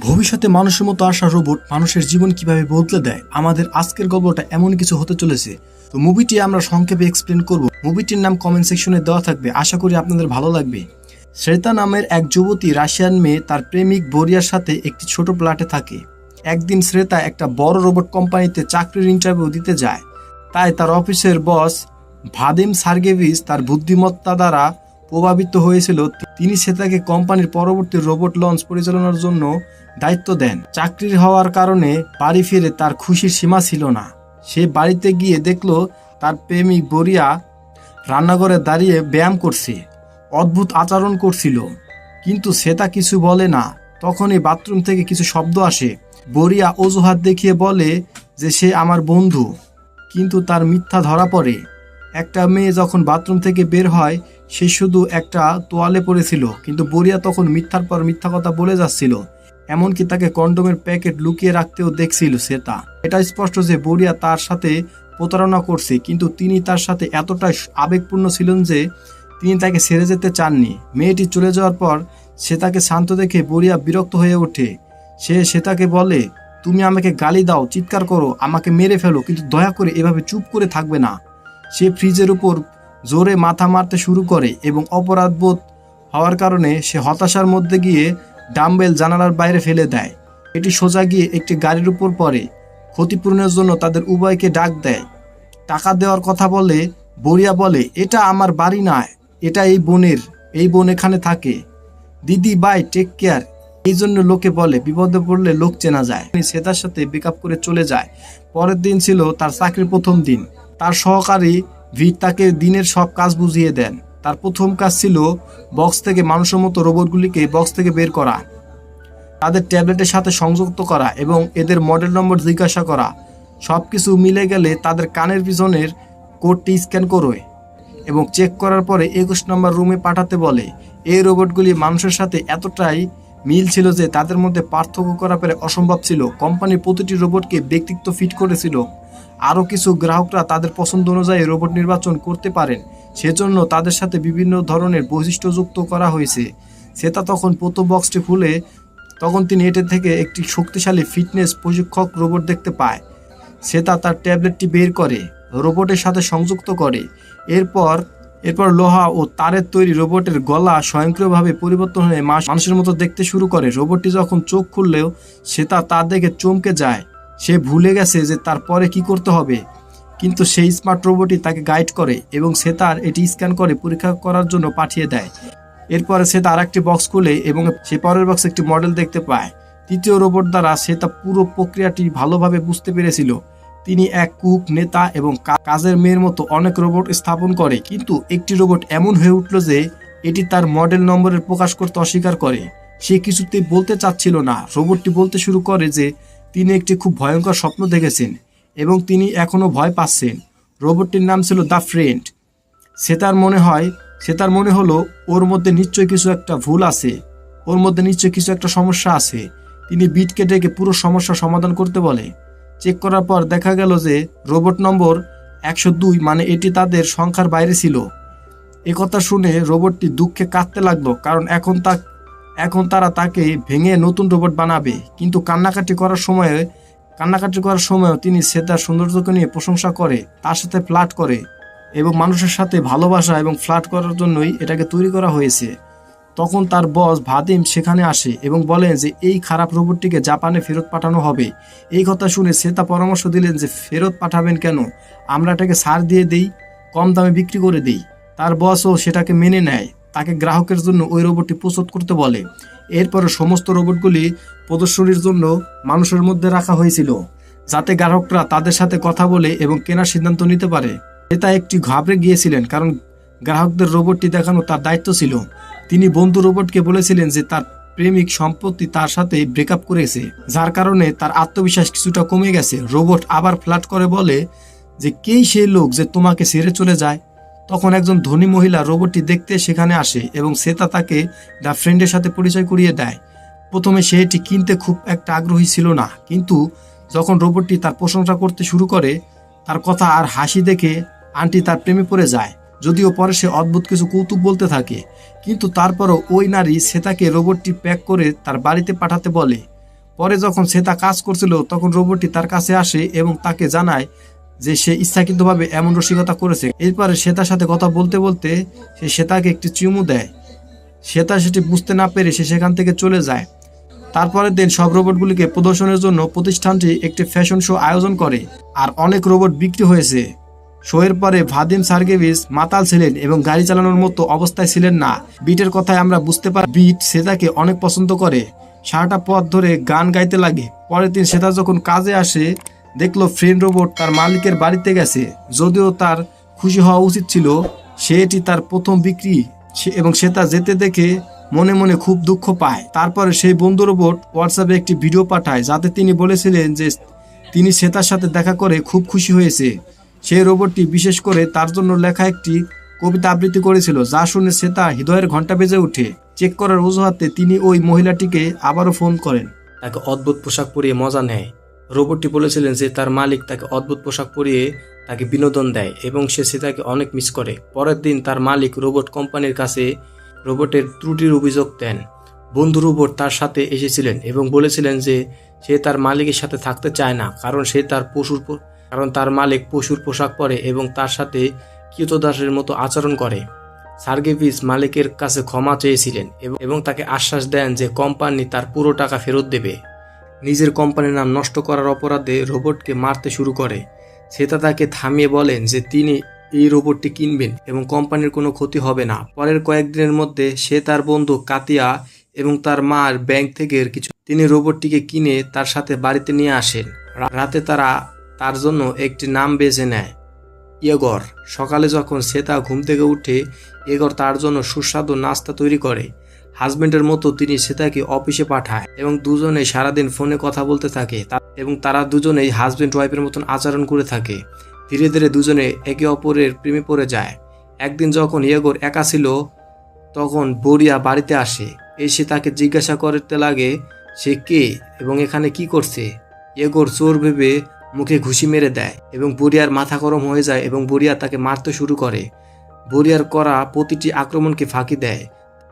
ভবিষ্যতে মানুষের মতো আসা রোবট মানুষের জীবন কিভাবে বদলে দেয়, আমাদের আজকের গল্পটা এমন কিছু হতে চলেছে। তো মুভিটি আমরা সংক্ষেপে এক্সপ্লেন করব। মুভিটির নাম কমেন্ট সেকশনে দেওয়া থাকবে, আশা করি আপনাদের ভালো লাগবে। শ্রেতা নামের এক যুবতী রাশিয়ান মেয়ে তার প্রেমিক বোরিয়ার সাথে একটি ছোট ফ্ল্যাটে থাকে। একদিন শ্রেতা একটা বড় রোবট কোম্পানিতে চাকরির ইন্টারভিউ দিতে যায়। তাই তার অফিসের বস ভাদিম সার্গেভিচ তার বুদ্ধিমত্তা দ্বারা প্রভাবিত হয়েছিল। তিনি শ্রেতাকে কোম্পানির পরবর্তী রোবট লঞ্চ পরিচালনার জন্য দায়িত্ব দেন। চাকরির হওয়ার কারণে বাড়ি ফিরে তার খুশির সীমা ছিল না। সে বাড়িতে গিয়ে দেখলো তার প্রেমিক বোরিয়া রান্নাঘরে দাঁড়িয়ে ব্যায়াম করছে, অদ্ভুত আচরণ করছিল, কিন্তু শ্রেতা কিছু বলে না। তখনই বাথরুম থেকে কিছু শব্দ আসে। বোরিয়া অজুহাত দেখিয়ে বলে যে সে আমার বন্ধু, কিন্তু তার মিথ্যা ধরা পড়ে। একটা মেয়ে যখন বাথরুম থেকে বের হয় সে শুধু একটা তোয়ালে পড়েছিল, কিন্তু বোরিয়া তখন মিথ্যার পর মিথ্যা কথা বলে যাচ্ছিল। এমনকি তাকে কন্ডোমের প্যাকেট লুকিয়ে রাখতেও দেখছিল শ্রেতা। এটা স্পষ্ট যে বোরিয়া তার সাথে প্রতারণা করছে, কিন্তু তিনি তার সাথে এতটাই আবেগপূর্ণ ছিলেন যে তিনি তাকে ছেড়ে যেতে চাননি। মেয়েটি চলে যাওয়ার পর শ্রেতাকে শান্ত দেখে বোরিয়া বিরক্ত হয়ে ওঠে। সে শ্রেতাকে বলে, তুমি আমাকে গালি দাও, চিৎকার করো, আমাকে মেরে ফেলো, কিন্তু দয়া করে এভাবে চুপ করে থাকবে না। সে ফ্রিজের উপর জোরে মাথা মারতে শুরু করে এবং অপরাধবোধ হওয়ার কারণে সে হতাশার মধ্যে গিয়ে ডাম্বেল জানালার বাইরে ফেলে দেয়। এটি সোজা গিয়ে একটি গাড়ির উপর পড়ে। ক্ষতিপূরণের জন্য তাদের উভয়কে ডাক দেয়। টাকা দেওয়ার কথা বলে বোরিয়া বলে, এটা আমার বাড়ি নয়, এটা এই বোনের, এই বোন এখানে থাকে। দিদি বাই, টেক কেয়ার। এই জন্য লোকে বলে বিপদে পড়লে লোক চেনা যায়। শ্রেতার সাথে ব্রেকআপ করে চলে যায়। পরের দিন ছিল তার চাকরির প্রথম দিন। তার সহকারী ভিট তাকে দিনের সব কাজ বুঝিয়ে দেন। তার প্রথম কাজ ছিল বক্স থেকে মানুষের মতো রোবটগুলিকে বক্স থেকে বের করা, তাদের ট্যাবলেটের সাথে সংযুক্ত করা এবং এদের মডেল নম্বর জিজ্ঞাসা করা। সব কিছু মিলে গেলে তাদের কানের পিছনের কোডটি স্ক্যান করে এবং চেক করার পরে 21 নম্বর রুমে পাঠাতে বলে। এই রোবটগুলি মানুষের সাথে এতটাই মিল ছিল যে তাদের মধ্যে পার্থক্য করা প্রায় অসম্ভব ছিল। কোম্পানির প্রতিটি রোবটকে ব্যক্তিত্ব ফিট করেছিল। আরও কিছু গ্রাহকরা তাদের পছন্দ অনুযায়ী রোবট নির্বাচন করতে পারেন, সেজন্য তাদের সাথে বিভিন্ন ধরনের বৈশিষ্ট্য যুক্ত করা হয়েছে। শ্রেতা তখন প্রথম বক্সটি খুলে তখন তিনি এটি থেকে একটি শক্তিশালী ফিটনেস প্রশিক্ষক রোবট দেখতে পায়। শ্রেতা তার ট্যাবলেটটি বের করে রোবটের সাথে সংযুক্ত করে। এরপর লোহা ও তারের তৈরি রোবটের গলা স্বয়ংক্রিয়ভাবে পরিবর্তন হয়ে মানুষের মতো দেখতে শুরু করে। রোবটটি যখন চোখ খুললেও শ্রেতা তা দেখে চমকে যায়। সে ভুলে গেছে যে তার পরে কি করতে হবে, কিন্তু সেই স্মার্ট রোবটই তাকে গাইড করে এবং শ্রেতার এটি স্ক্যান করে পরীক্ষা করার জন্য পাঠিয়ে দেয়। এরপরে শ্রেতা আরেকটি বক্স খুলে এবং সে পরের বক্সে একটি মডেল দেখতে পায়। তৃতীয় রোবট দ্বারা শ্রেতা পুরো প্রক্রিয়াটি ভালোভাবে বুঝতে পেরেছিল। তিনি এক কুক, নেতা এবং কাজের মেয়ের মতো অনেক রোবট স্থাপন করে, কিন্তু একটি রোবট এমন হয়ে উঠল যে এটি তার মডেল নম্বরের প্রকাশ করতে অস্বীকার করে। সে কিছুতেই বলতে চাচ্ছিল না। রোবটটি বলতে শুরু করে যে তিনি একটি খুব ভয়ঙ্কর স্বপ্ন দেখেছেন এবং তিনি এখনও ভয় পাচ্ছেন। রোবটটির নাম ছিল দ্য ফ্রেন্ড। শ্রেতার মনে হলো ওর মধ্যে নিশ্চয়ই কিছু একটা ভুল আছে, ওর মধ্যে নিশ্চয়ই কিছু একটা সমস্যা আছে। তিনি বিটকে ডেকে পুরো সমস্যার সমাধান করতে বলে। চেক করার পর দেখা গেল যে রোবট নম্বর 102 মানে এটি তাদের সংখ্যার বাইরে ছিল। একথা শুনে রোবটটি দুঃখে কাঁদতে লাগলো, কারণ এখন তারা তাকে ভেঙে নতুন রোবট বানাবে। কিন্তু কান্নাকাটি করার সময়ও তিনি শ্রেতার সৌন্দর্যকে নিয়ে প্রশংসা করে, তার সাথে ফ্লার্ট করে এবং মানুষের সাথে ভালোবাসা এবং ফ্লার্ট করার জন্যই এটাকে তৈরি করা হয়েছে। তখন তার বস ভাদিম সেখানে আসে এবং বলেন যে এই খারাপ রোবটটিকে জাপানে ফেরত পাঠানো হবে। এই কথা শুনে শ্রেতা পরামর্শ দিলেন যে ফেরত পাঠাবেন কেন, আমরা এটাকে ছাড় দিয়ে দেই, কম দামে বিক্রি করে দেই। তার বসও সেটাকে মেনে নেয়। তাকে গ্রাহকের জন্য ওই রোবটটি প্রস্তুত করতে বলে। এরপরে সমস্ত রোবটগুলি প্রদর্শনীর জন্য মানুষের মধ্যে রাখা হয়েছিল, যাতে গ্রাহকরা তাদের সাথে কথা বলে এবং কেনার সিদ্ধান্ত নিতে পারে। শ্রেতা একটি ঘাবড়ে গিয়েছিলেন, কারণ গ্রাহকদের রোবটটি দেখানো তার দায়িত্ব ছিল। তিনি বন্ধু রোবটকে বলেছিলেন যে তার প্রেমিক সম্প্রতি তার সাথে ব্রেকআপ করেছে, যার কারণে তার আত্মবিশ্বাস কিছুটা কমে গেছে। রোবট আবার ফ্ল্যাট করে বলে যে কেই সেই লোক যে তোমাকে ছেড়ে চলে যায়। তখন একজন ধনী মহিলা রোবটটি দেখতে সেখানে আসে এবং শ্রেতা তাকে দ্য ফ্রেন্ডের সাথে পরিচয় করিয়ে দেয়। প্রথমে সে এটি কিনতে খুব একটা আগ্রহী ছিল না, কিন্তু যখন রোবটটি তার প্রশংসা করতে শুরু করে, তার কথা আর হাসি দেখে আন্টি তার প্রেমে পড়ে যায়। যদিও পরে সে অদ্ভুত কিছু কৌতুক বলতে থাকে, কিন্তু তারপরও ওই নারী শ্রেতাকে রোবটটি প্যাক করে তার বাড়িতে পাঠাতে বলে। পরে যখন শ্বেতা কাজ করছিল তখন রোবটটি তার কাছে আসে এবং তাকে জানায় যে সে ইচ্ছাকৃতভাবে এমন রসিকতা করেছে। এরপরে শ্বেতার সাথে কথা বলতে বলতে সে শ্বেতাকে একটি চুমু দেয়। শ্বেতা সেটি বুঝতে না পেরে সে সেখান থেকে চলে যায়। তারপরের দিন সব রোবটগুলিকে প্রদর্শনের জন্য প্রতিষ্ঠানটি একটি ফ্যাশন শো আয়োজন করে আর অনেক রোবট বিক্রি হয়েছে। শোয়ের পরে ভাদিম সার্গেভিচ মাতাল ছিলেন এবং গাড়ি চালানোর মতো অবস্থায় ছিলেন না। বিটের কথায় আমরা বুঝতে পারি বিট শ্বেতাকে অনেক পছন্দ করে। সারাটা পথ ধরে গান গাইতে লাগে। পরের দিন শ্বেতা যখন কাজে আসে দেখলো ফ্রেন্ড রোবট তার মালিকের বাড়িতে গেছে। যদিও তার খুশি হওয়া উচিত ছিল, সে এটি তার প্রথম বিক্রি এবং শ্বেতা যেতে দেখে মনে মনে খুব দুঃখ পায়। তারপরে সেই বন্ধু রোবট হোয়াটসঅ্যাপে একটি ভিডিও পাঠায় যাতে তিনি বলেছিলেন যে তিনি শ্বেতার সাথে দেখা করে খুব খুশি হয়েছে। সেই রোবটটি বিশেষ করে তার জন্য লেখা একটি কবিতা আবৃত্তি করেছিল, যা শুনে শ্বেতা হৃদয়ের ঘন্টা বেজে ওঠে। চেক করার অজুহাতে তিনি ওই মহিলাটিকে আবারও ফোন করেন, তাকে অদ্ভুত পোশাক পরিয়ে মজা নেয়। রোবটটি বলেছিলেন যে তার মালিক তাকে অদ্ভুত পোশাক পরিয়ে তাকে বিনোদন দেয় এবং সে শ্বেতাকে অনেক মিস করে। পরের দিন তার মালিক রোবট কোম্পানির কাছে রোবটের ত্রুটির অভিযোগ দেন। বন্ধু রোবট তার সাথে এসেছিলেন এবং বলেছিলেন যে সে তার মালিকের সাথে থাকতে চায় না, কারণ তার মালিক পশুর পোশাক পরে এবং তার সাথে কৃতদাসের মতো আচরণ করে। সার্গেভিচ মালিকের কাছে ক্ষমা চেয়েছিলেন এবং তাকে আশ্বাস দেন যে কোম্পানি তার পুরো টাকা ফেরত দেবে। নিজের কোম্পানির নাম নষ্ট করার অপরাধে রোবটকে মারতে শুরু করে। শ্বেতা তাকে থামিয়ে বলেন যে তিনি এই রোবটটি কিনবেন এবং কোম্পানির কোনো ক্ষতি হবে না। পরের কয়েকদিনের মধ্যে সে তার বন্ধু কাতিয়া এবং তার মার ব্যাংক থেকে তিনি রোবটটিকে কিনে তার সাথে বাড়িতে নিয়ে আসেন। রাতে তারা তার জন্য একটি নাম বেছে নেয়, ইগর। সকালে যখন শ্বেতা ঘুম থেকে উঠে ইগর তার জন্য সুস্বাদু নাস্তা তৈরি করে। হাজবেন্ডের মতো তিনি শ্বেতাকে অফিসে পাঠায় এবং দুজনেই সারাদিন ফোনে কথা বলতে থাকে এবং তারা দুজনেই হাজবেন্ড ওয়াইফের মতন আচরণ করে থাকে। ধীরে ধীরে দুজনে একে অপরের প্রেমে পড়ে যায়। একদিন যখন ইগর একা ছিল তখন বরিয়া বাড়িতে আসে। এসে তাকে জিজ্ঞাসা করতে লাগে সে কে এবং এখানে কি করছে। ইগর চোর ভেবে মুখে ঘুষি মেরে দেয় এবং বরিয়ার মাথা গরম হয়ে যায় এবং বরিয়া তাকে মারতে শুরু করে। বরিয়ার করা প্রতিটি আক্রমণকে ফাঁকি দেয়।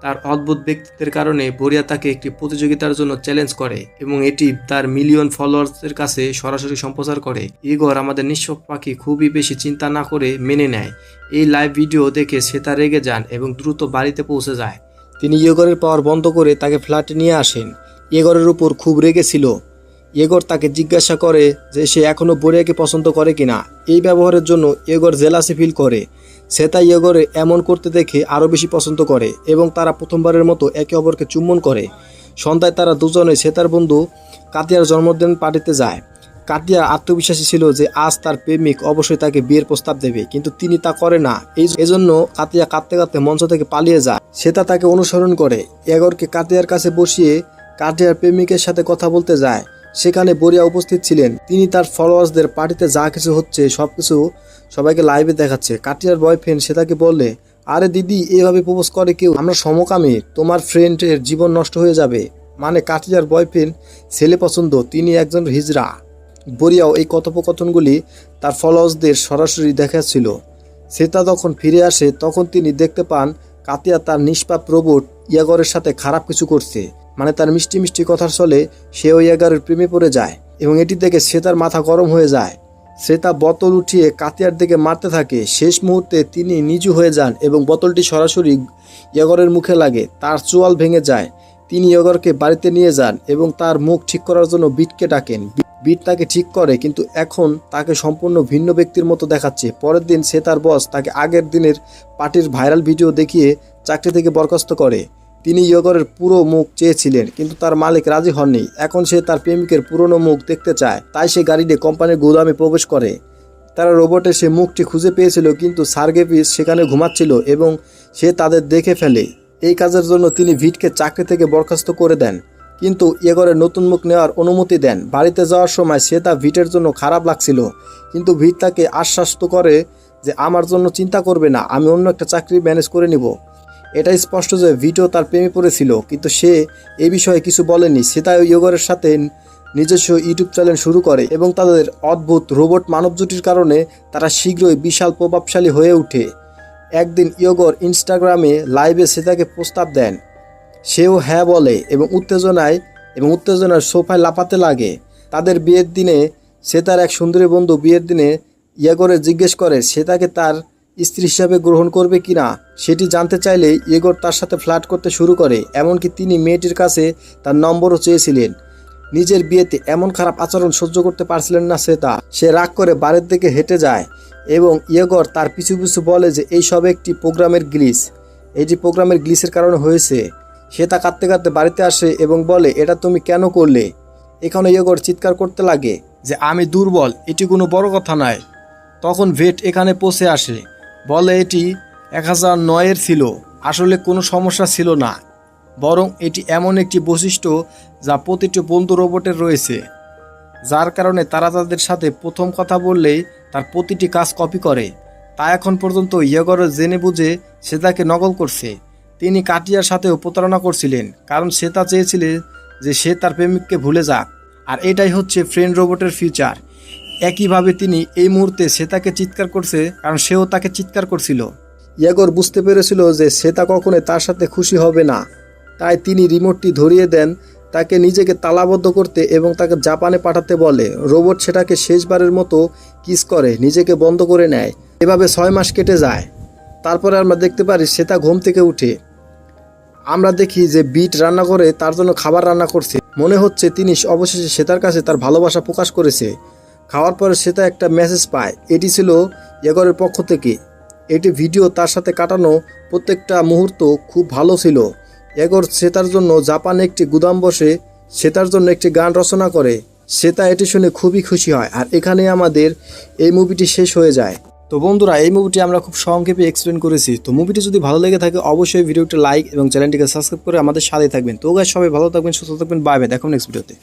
তার অদ্ভুত ব্যক্তিত্বের কারণে বরিয়া তাকে একটি প্রতিযোগিতার জন্য চ্যালেঞ্জ করে এবং এটি তার মিলিয়ন ফলোয়ার্সের কাছে সরাসরি সম্প্রচার করে। ইগর আমাদের নিঃস্ব পাখি খুবই বেশি চিন্তা না করে মেনে নেয়। এই লাইভ ভিডিও দেখে শ্বেতা রেগে যান এবং দ্রুত বাড়িতে পৌঁছে যায়। তিনি ইগরের পাওয়ার বন্ধ করে তাকে ফ্ল্যাটে নিয়ে আসেন। ইগরের উপর খুব রেগেছিল। ইগর তাকে জিজ্ঞাসা করে যে সে এখনও বরিয়াকে পছন্দ করে কিনা। এই ব্যবহারের জন্য ইগর জেলাসি ফিল করে। শ্বেতা ইগরে এমন করতে দেখে আরও বেশি পছন্দ করে এবং তারা প্রথমবারের মতো একে অপরকে চুম্বন করে। সন্ধ্যায় তারা দুজনে শ্বেতার বন্ধু কাতিয়ার জন্মদিন পার্টিতে যায়। কাতিয়া আত্মবিশ্বাসী ছিল যে আজ তার প্রেমিক অবশ্যই তাকে বিয়ের প্রস্তাব দেবে, কিন্তু তিনি তা করে না। এজন্য কাতিয়া কাঁদতে কাঁদতে মঞ্চ থেকে পালিয়ে যায়। শ্বেতা তাকে অনুসরণ করে ইগরকে কাতিয়ার কাছে বসিয়ে কাতিয়ার প্রেমিকের সাথে কথা বলতে যায়। সেখানে বরিয়া উপস্থিত ছিলেন। তিনি তার ফলোয়ার্সদের পার্টিতে যা কিছু হচ্ছে সবকিছু সবাইকে লাইভে দেখাচ্ছে। কাটিয়ার বয়ফ্রেন্ড শ্বেতাকে বললে, আরে দিদি, এভাবে প্রপোজ করে কেউ? আমরা সমকামী, তোমার ফ্রেন্ডের জীবন নষ্ট হয়ে যাবে। মানে কাটিয়ার বয়ফ্রেন্ড ছেলে পছন্দ, তিনি একজন হিজড়া। বরিয়াও এই কথোপকথনগুলি তার ফলোয়ার্সদের সরাসরি দেখাচ্ছিল। শ্বেতা যখন ফিরে আসে তখন তিনি দেখতে পান কাতিয়া তার নিষ্পাপ রোবট ইগরের সাথে খারাপ কিছু করছে। মানে তার মিষ্টি মিষ্টি কথার চলে সেও ইগরের প্রেমে পড়ে যায় এবং এটি দেখে শ্বেতার মাথা গরম হয়ে যায়। শ্বেতা বোতল উঠিয়ে কাতিয়ার দিকে মারতে থাকে। শেষ মুহূর্তে তিনি নিচু হয়ে যান এবং বোতলটি সরাসরি ইগরের মুখে লাগে। তার চোয়াল ভেঙে যায়। তিনি ইগরকে বাড়িতে নিয়ে যান এবং তার মুখ ঠিক করার জন্য বিটকে ডাকেন। বিট তাকে ঠিক করে, কিন্তু এখন তাকে সম্পূর্ণ ভিন্ন ব্যক্তির মতো দেখাচ্ছে। পরের দিন শ্বেতার বস তাকে আগের দিনের পার্টির ভাইরাল ভিডিও দেখিয়ে চাকরি থেকে বরখাস্ত করে। তিনি ইগরের পুরো মুখ চেয়েছিলেন, কিন্তু তার মালিক রাজি হননি। এখন সে তার প্রেমিকের পুরনো মুখ দেখতে চায়, তাই সে গাড়ি নিয়ে কোম্পানির গোদামে প্রবেশ করে। তারা রোবটে সে মুখটি খুঁজে পেয়েছিল, কিন্তু সার্গেভিচ সেখানে ঘুমাচ্ছিল এবং সে তাদের দেখে ফেলে। এই কাজের জন্য তিনি ভিটকে চাকরি থেকে বরখাস্ত করে দেন, কিন্তু ইগরের নতুন মুখ নেওয়ার অনুমতি দেন। বাড়িতে যাওয়ার সময় শ্বেতা ভিটের জন্য খারাপ লাগছিল, কিন্তু ভিট তাকে আশ্বস্ত করে যে আমার জন্য চিন্তা করবে না, আমি অন্য একটা চাকরি ম্যানেজ করে নিব। এটা স্পষ্ট যে ভিটও তার প্রেমে পড়েছিল, কিন্তু সে এই বিষয়ে কিছু বলেনি। শ্বেতা ইগরের সাথে নিজস্ব ইউটিউব চ্যানেল শুরু করে এবং তাদের অদ্ভুত রোবট মানব জুটির কারণে তারা শীঘ্রই বিশাল প্রভাবশালী হয়ে ওঠে। একদিন ইগর ইনস্টাগ্রামে লাইভে শ্বেতাকে প্রস্তাব দেন। সেও হ্যাঁ বলে এবং উত্তেজনায় এবং উত্তেজনার সোফায় লাফাতে লাগে। তাদের বিয়ের দিনে সে তার এক সুন্দরী বন্ধু বিয়ের দিনে ইয়েগরে জিজ্ঞেস করে সে তাকে তার স্ত্রী হিসাবে গ্রহণ করবে কিনা। সেটি জানতে চাইলে ইয়েগর তার সাথে ফ্লার্ট করতে শুরু করে, এমনকি তিনি মেয়েটির কাছে তার নম্বরও চেয়েছিলেন। নিজের বিয়েতে এমন খারাপ আচরণ সহ্য করতে পারছিলেন না সে রাগ করে বাড়ির দিকে হেঁটে যায় এবং ইয়েগর তার পিছু পিছু বলে যে এই সব একটি প্রোগ্রামের গ্লিচ, এটি প্রোগ্রামের গ্লিচের কারণে হয়েছে। সে তা কাঁদতে কাঁদতে বাড়িতে আসে এবং বলে এটা তুমি কেন করলে। এখানে ইয়েগর চিৎকার করতে লাগে যে আমি দুর্বল, এটি কোনো বড় কথা নয়। তখন ভেট এখানে পৌঁছে আসে, বলে এটি 1009 ছিল। আসলে কোনো সমস্যা ছিল না, বরং এটি এমন একটি বৈশিষ্ট্য যা প্রতিটি বন্ধু রোবটের রয়েছে, যার কারণে তারা তাদের সাথে প্রথম কথা বললেই তার প্রতিটি কাজ কপি করে। তা এখন পর্যন্ত ইয়েগর জেনে বুঝে সে তাকে নকল করছে। তিনি কাটিয়ার সাথেও প্রতারণা করছিলেন, কারণ সে তা চেয়েছিলেন যে সে তার প্রেমিককে ভুলে যাক। আর এটাই হচ্ছে ফ্রেন্ড রোবটের ফিউচার। একইভাবে তিনি এই মুহূর্তে শ্বেতাকে চিৎকার করছে, কারণ সেও তাকে চিৎকার করছিল। ইয়েগর বুঝতে পেরেছিল যে শ্বেতা কখনোই তার সাথে খুশি হবে না, তাই তিনি রিমোটটি ধরিয়ে দেন তাকে নিজেকে তালাবদ্ধ করতে এবং তাকে জাপানে পাঠাতে বলে। রোবট সেটাকে শেষবারের মতো কিস করে নিজেকে বন্ধ করে নেয়। এভাবে 6 মাস কেটে যায়। তারপরে আমরা দেখতে পারি শ্বেতা ঘুম থেকে উঠে। আমরা দেখি যে বিট রান্না করে তার জন্য খাবার রান্না করছে। মনে হচ্ছে তিনি অবশেষে শ্বেতার কাছে তার ভালোবাসা প্রকাশ করেছে। খাওয়ার পরে শ্বেতা একটা মেসেজ পায়, এটি ছিল ইয়েগরের পক্ষ থেকে। এটি ভিডিও তার সাথে কাটানো প্রত্যেকটা মুহূর্ত খুব ভালো ছিল। ইয়েগর শ্বেতার জন্য জাপানে একটি গুদাম বসে শ্বেতার জন্য একটি গান রচনা করে। শ্বেতা এটি শুনে খুবই খুশি হয়। আর এখানে আমাদের এই মুভিটি শেষ হয়ে যায়। তো বন্ধুরা, এই মুভিটি আমরা খুব সংক্ষেপে এক্সপ্লেন করেছি। তো মুভিটি যদি ভালো লেগে থাকে অবশ্যই ভিডিওটি লাইক এবং চ্যানেলটিকে সাবস্ক্রাইব করে আমাদের সাথে থাকবেন। তো গাইস, সবাই ভালো থাকবেন, সুস্থ থাকবেন, বাই বাই, দেখো নেক্সট ভিডিওতে।